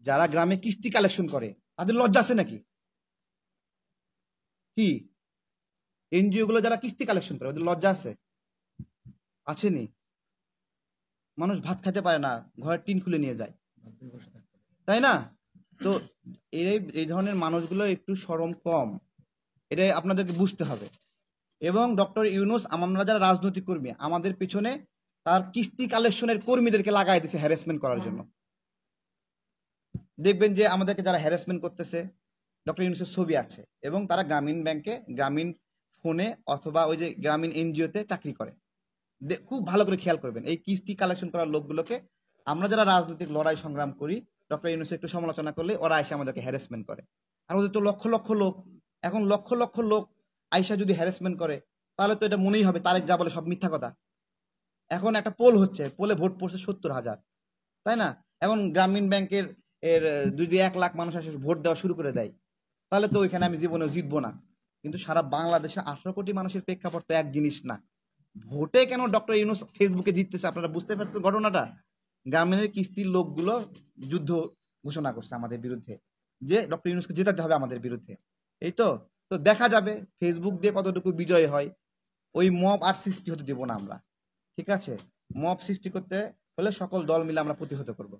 যারা গ্রামে কিস্তি কালেকশন করে তাদের লজ্জা আছে নাকি? কি এনজিও গুলো যারা কিস্তি কালেকশন করে ওদের লজ্জা আছে? আসেনি? মানুষ ভাত খেতে পারে না, ঘরের টিন খুলে নিয়ে যায়, তাই না? তো এই এই ধরনের মানুষগুলো একটু শরম কম, এটাই আপনাদেরকে বুঝতে হবে। এবং ডক্টর ইউনূস আমরা যারা রাজনৈতিক কর্মী আমাদের পিছনে তার কিস্তি কালেকশনের কর্মীদেরকে লাগাই দিছে হ্যারাসমেন্ট করার জন্য। দেখবেন যে আমাদেরকে যারা হ্যারাসমেন্ট করতেছে ডক্টর ইউনূসের ছবি আছে এবং তারা গ্রামীণ ব্যাংকে, গ্রামীণ ফোনে অথবা ওই যে গ্রামীণ এনজিওতে চাকরি করে। খুব ভালো করে খেয়াল করবেন এই কিস্তি কালেকশন করার লোকগুলোকে আমরা যারা রাজনৈতিক লড়াই সংগ্রাম করি ডক্টর ইউনূসের একটু সমালোচনা করলে ওরা এসে আমাদেরকে হ্যারাসমেন্ট করে। আর ওদের তো লক্ষ লক্ষ লোক, এখন লক্ষ লক্ষ লোক আইসা যদি হ্যারাসমেন্ট করে তাহলে তো এটা মনেই হবে তারেক যা বলে সব মিথ্যা কথা। এখন একটা পোল হচ্ছে, পোলে ভোট পড়ছে 70,000, তাই না? এখন গ্রামীণ ব্যাংকের এর যদি 1 লাখ মানুষ আসে ভোট দেওয়া শুরু করে দেয় তাহলে তো ওইখানে আমি জীবনেও জিতবো না। কিন্তু সারা বাংলাদেশে 18 কোটি মানুষের প্রেক্ষাপট তো এক জিনিস না। ভোটে কেন ডক্টর ইউনূস ফেসবুকে জিততেছে আপনারা বুঝতে পারছেন ঘটনাটা? গ্রামীণের কিস্তির লোকগুলো যুদ্ধ ঘোষণা করছে আমাদের বিরুদ্ধে, যে ডক্টর ইউনূসকে জেতাতে হবে আমাদের বিরুদ্ধে। এই তো, তো দেখা যাবে ফেসবুক দিয়ে কতটুকু বিজয় হয়। ওই মব আর সৃষ্টি হতে দেব না আমরা, ঠিক আছে? মব সৃষ্টি করতে হলে সকল দল মিলে আমরা প্রতিহত করব।